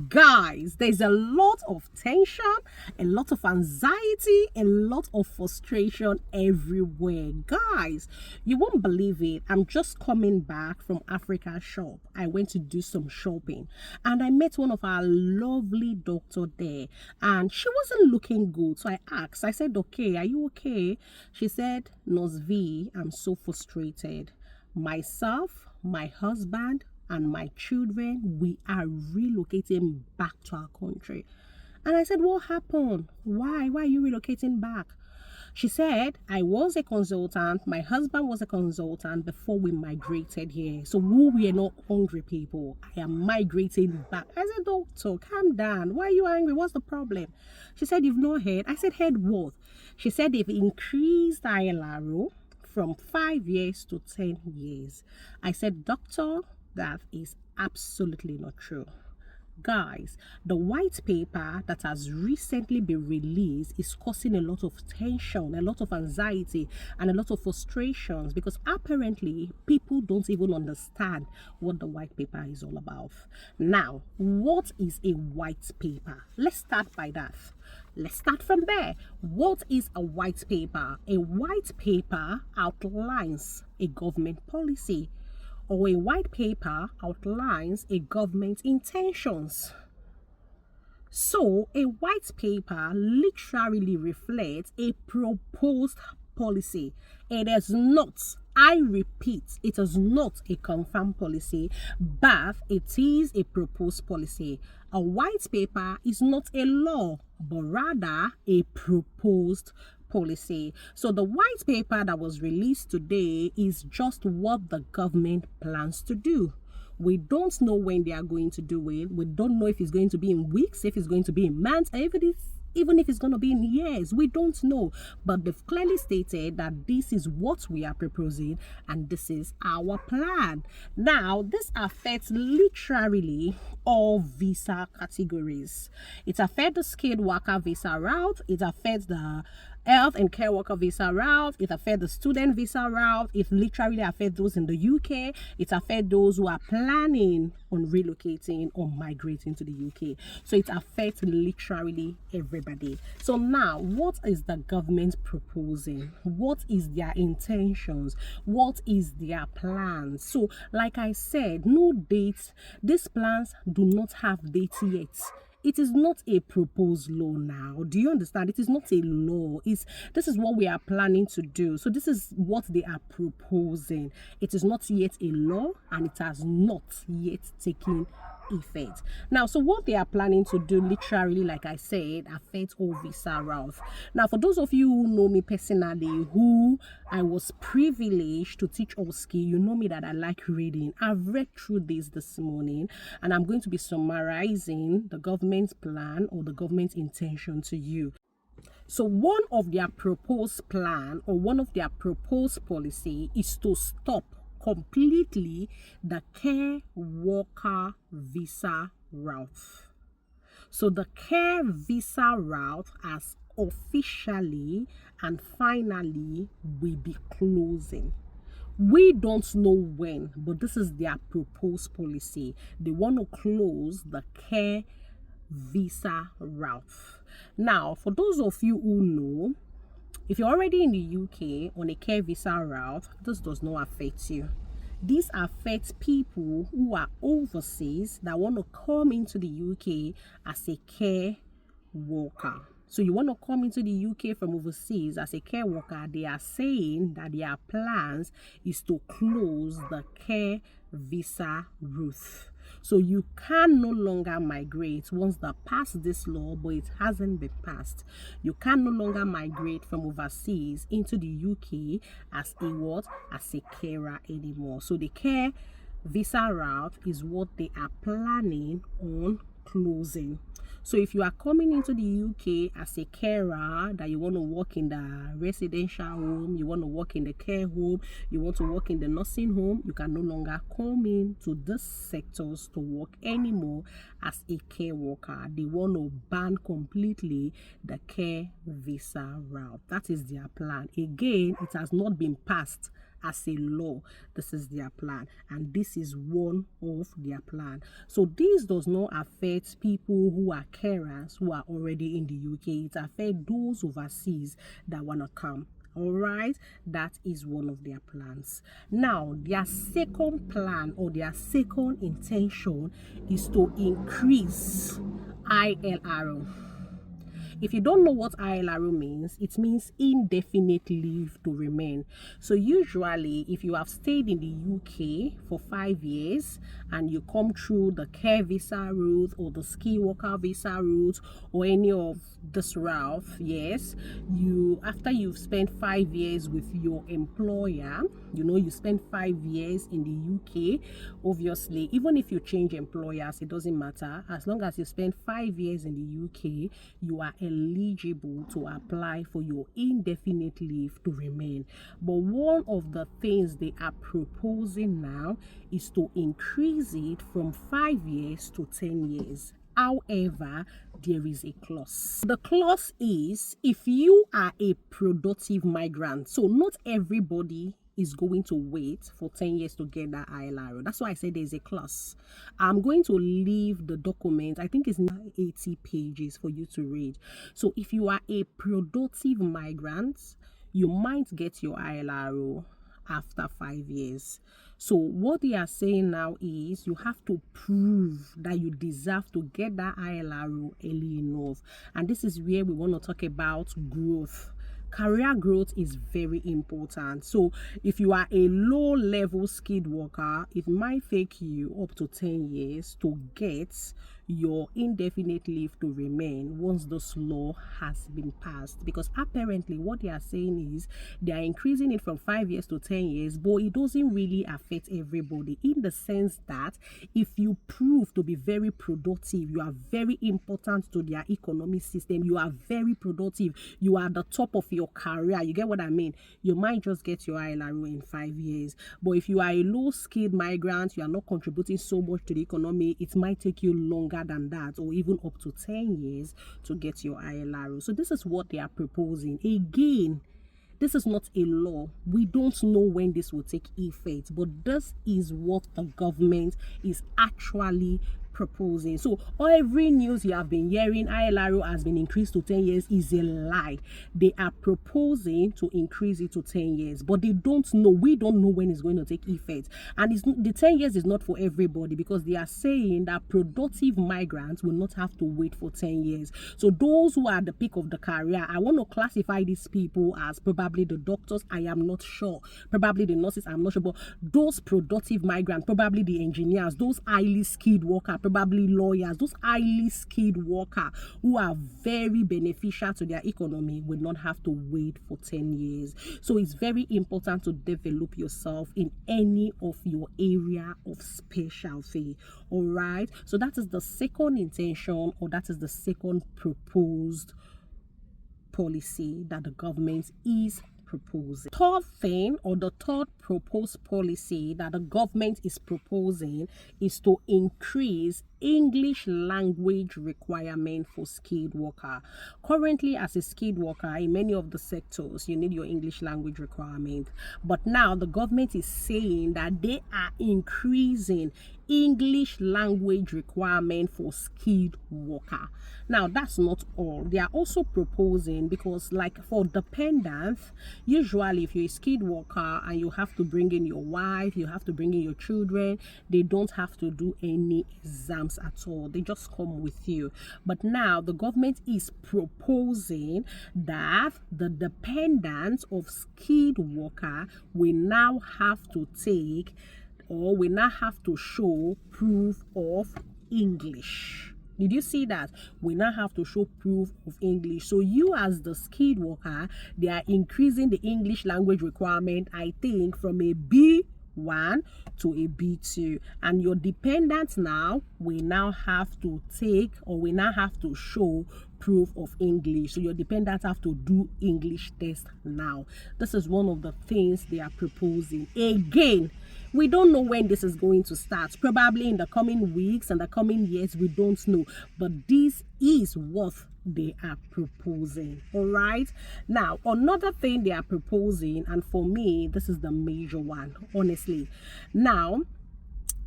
Guys, there's a lot of tension, a lot of anxiety, a lot of frustration everywhere. Guys, you won't believe it. I'm just coming back from Africa shop. I went to do some shopping and I met one of our lovely doctor there, and she wasn't looking good. So I asked, I said, okay, are you okay? She said, Nurse V, I'm so frustrated. Myself, my husband, and my children, we are relocating back to our country. And I said, what happened? Why are you relocating back? She said, I was a consultant, my husband was a consultant before we migrated here. So we are not hungry people. I am migrating back. I said, doctor, calm down. Why are you angry? What's the problem? She said, you've not heard. I said, heard what? She said, they've increased ILRO from 5 years to 10 years. I said, doctor, that is absolutely not true. Guys, the white paper that has recently been released is causing a lot of tension, a lot of anxiety, and a lot of frustrations, because apparently people don't even understand what the white paper is all about. Now, what is a white paper? Let's start by that. Let's start from there. What is a white paper? A white paper outlines a government policy, or a white paper outlines a government's intentions. So a white paper literally reflects a proposed policy. It is not, I repeat, it is not a confirmed policy, but it is a proposed policy. A white paper is not a law, but rather a proposed policy. So the white paper that was released today is just what the government plans to do. We don't know when they are going to do it. We don't know if it's going to be in weeks, if it's going to be in months, even if it's going to be in years. We don't know. But they've clearly stated that this is what we are proposing and this is our plan. Now, this affects literally all visa categories. It affects the skilled worker visa route. It affects the health and care worker visa route. It affects the student visa route. It literally affects those in the UK. It affects those who are planning on relocating or migrating to the UK. So it affects literally everybody. So now, what is the government proposing? What is their intentions? What is their plans? So like I said, no dates. These plans do not have dates yet. It is not a proposed law now. Do you understand? It is not a law. This is what we are planning to do. So this is what they are proposing. It is not yet a law and it has not yet taken effect. Now, so what they are planning to do, literally, like I said, affects all visa routes. Now, for those of you who know me personally, who I was privileged to teach OSCE, you know me that I like reading. I've read through this morning, and I'm going to be summarizing the government's plan or the government's intention to you. So one of their proposed plan or one of their proposed policy is to stop completely the care worker visa route. So the care visa route has officially and finally will be closing. We don't know when, but this is their proposed policy. They want to close the care visa route. Now, for those of you who know, if you're already in the UK on a care visa route, this does not affect you. This affects people who are overseas that want to come into the UK as a care worker. So you want to come into the UK from overseas as a care worker, they are saying that their plans is to close the care visa route. So you can no longer migrate once they pass this law, but it hasn't been passed. You can no longer migrate from overseas into the UK as a what? As a carer anymore. So the care visa route is what they are planning on closing. So if you are coming into the UK as a carer, that you want to work in the residential home, you want to work in the care home, you want to work in the nursing home, you can no longer come into these sectors to work anymore as a care worker. They want to ban completely the care visa route. That is their plan. Again, it has not been passed as a law. This is their plan, and this is one of their plan. So this does not affect people who are carers who are already in the UK. It affects those overseas that want to come. All right, that is one of their plans. Now, their second plan or their second intention is to increase ILRO. If you don't know what ILRO means, it means indefinite leave to remain. So usually, if you have stayed in the UK for 5 years and you come through the care visa route or the ski worker visa route or any of this route, yes, after you've spent 5 years with your employer, you spend 5 years in the UK, obviously, even if you change employers, it doesn't matter. As long as you spend 5 years in the UK, you are eligible to apply for your indefinite leave to remain. But one of the things they are proposing now is to increase it from 5 years to 10 years. However, there is a clause. The clause is if you are a productive migrant. So not everybody is going to wait for 10 years to get that ILRO. That's why I said there's a clause. I'm going to leave the document. I think it's 80 pages for you to read. So if you are a productive migrant, you might get your ILRO after 5 years. So what they are saying now is you have to prove that you deserve to get that ILRO early enough. And this is where we want to talk about growth. Career growth is very important. So if you are a low-level skilled worker, it might take you up to 10 years to get your indefinite leave to remain once this law has been passed, because apparently what they are saying is they are increasing it from 5 years to 10 years, but it doesn't really affect everybody, in the sense that if you prove to be very productive, you are very important to their economic system, you are very productive, you are the top of your career, you get what I mean, you might just get your ILRO in 5 years. But if you are a low-skilled migrant, you are not contributing so much to the economy, it might take you longer than that, or even up to 10 years to get your ILRO. So this is what they are proposing. Again, this is not a law. We don't know when this will take effect, but this is what the government is actually proposing. So every news you have been hearing ILRO has been increased to 10 years is a lie. They are proposing to increase it to 10 years, but they don't know. We don't know when it's going to take effect. And the 10 years is not for everybody, because they are saying that productive migrants will not have to wait for 10 years. So those who are at the peak of the career, I want to classify these people as probably the doctors, I am not sure. Probably the nurses, I'm not sure. But those productive migrants, probably the engineers, those highly skilled workers, probably lawyers, those highly skilled workers who are very beneficial to their economy will not have to wait for 10 years. So it's very important to develop yourself in any of your area of specialty. All right. So that is the second intention, or that is the second proposed policy that the government is proposing. Third thing, or the third proposed policy that the government is proposing, is to increase English language requirement for skilled worker. Currently, as a skilled worker in many of the sectors, you need your English language requirement. But now the government is saying that they are increasing English language requirement for skilled worker. Now that's not all. They are also proposing, because like for dependents, usually if you're a skilled worker and you have to bring in your wife, you have to bring in your children, they don't have to do any exams at all. They just come with you. But now the government is proposing that the dependents of skilled worker will now have to take, or we now have to show proof of English. Did you see that? We now have to show proof of English. So you as the skilled worker, they are increasing the English language requirement, I think, from a B1 to a B2. And your dependents now, we now have to take, or we now have to show proof of English. So your dependents have to do English test now. This is one of the things they are proposing. Again, we don't know when this is going to start. Probably in the coming weeks and the coming years, we don't know. But this is what they are proposing. All right, now another thing they are proposing, and for me this is the major one, honestly. Now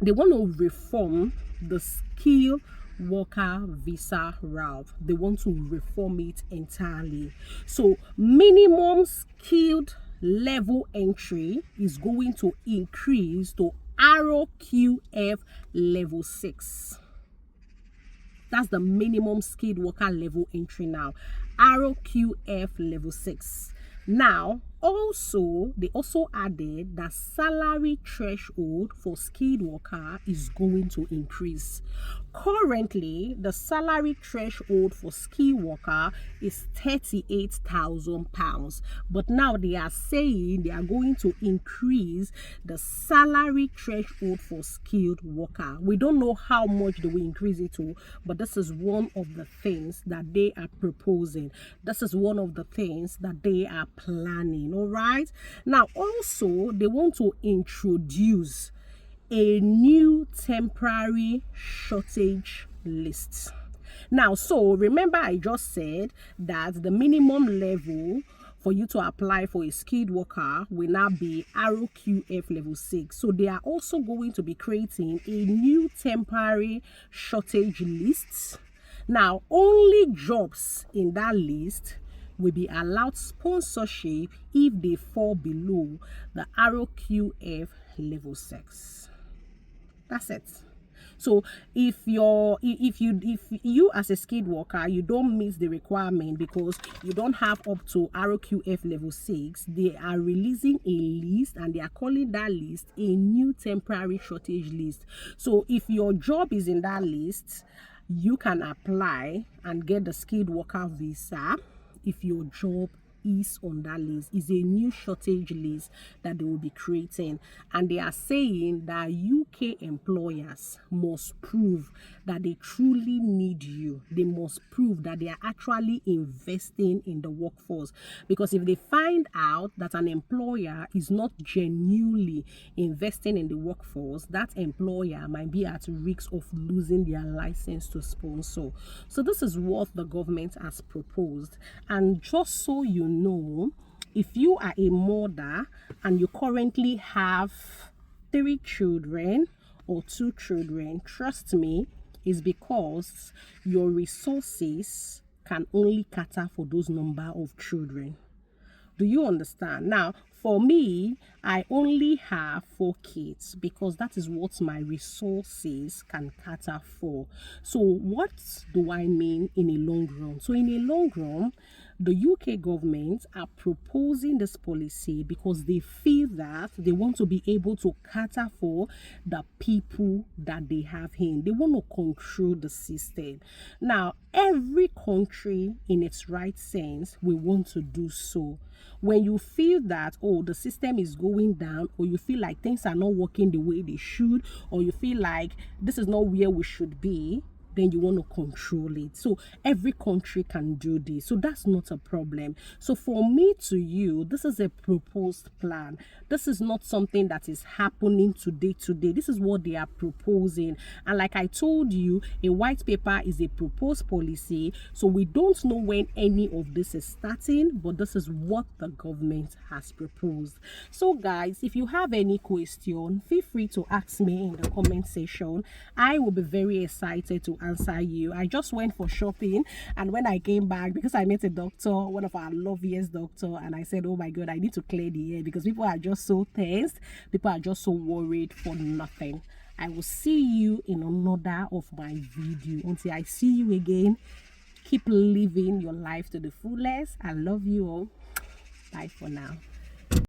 they want to reform the skilled worker visa route. They want to reform it entirely. So minimum skilled level entry is going to increase to ROQF level 6. That's the minimum skilled worker level entry now. ROQF level 6. Now, they also added that salary threshold for skilled worker is going to increase. Currently, the salary threshold for skilled worker is £38,000, but now they are saying they are going to increase the salary threshold for skilled worker. We don't know how much they will increase it to, but this is one of the things that they are proposing. This is one of the things that they are planning. All right, now also they want to introduce a new temporary shortage list. Now, so remember I just said that the minimum level for you to apply for a skilled worker will now be ROQF level 6. So they are also going to be creating a new temporary shortage list. Now, only jobs in that list will be allowed sponsorship if they fall below the ROQF level 6. That's it. So if you as a skilled worker, you don't meet the requirement because you don't have up to ROQF level 6, they are releasing a list and they are calling that list a new temporary shortage list. So if your job is in that list, you can apply and get the skilled worker visa. If your job is on that list, is a new shortage list that they will be creating, and they are saying that UK employers must prove that they truly need you. They must prove that they are actually investing in the workforce, because if they find out that an employer is not genuinely investing in the workforce, that employer might be at risk of losing their license to sponsor. So this is what the government has proposed. And just so you know, if you are a mother and you currently have 3 children or 2 children, trust me, is because your resources can only cater for those number of children. Do you understand? Now, for me, I only have 4 kids because that is what my resources can cater for. So what do I mean in a long run? So in a long run, the UK government are proposing this policy because they feel that they want to be able to cater for the people that they have in. They want to control the system. Now, every country in its right sense will want to do so. When you feel that, oh, the system is going down, or you feel like things are not working the way they should, or you feel like this is not where we should be, then you want to control it. So every country can do this. So that's not a problem. So for me to you, this is a proposed plan. This is not something that is happening today. This is what they are proposing. And like I told you, a white paper is a proposed policy. So we don't know when any of this is starting, but this is what the government has proposed. So guys, if you have any question, feel free to ask me in the comment section. I will be very excited to answer you. I just went for shopping, and when I came back, because I met a doctor, one of our loveliest doctor, and I said, oh my god, I need to clear the air because people are just so tensed, people are just so worried for nothing. I will see you in another of my video. Until I see you again, keep living your life to the fullest. I love you all. Bye for now.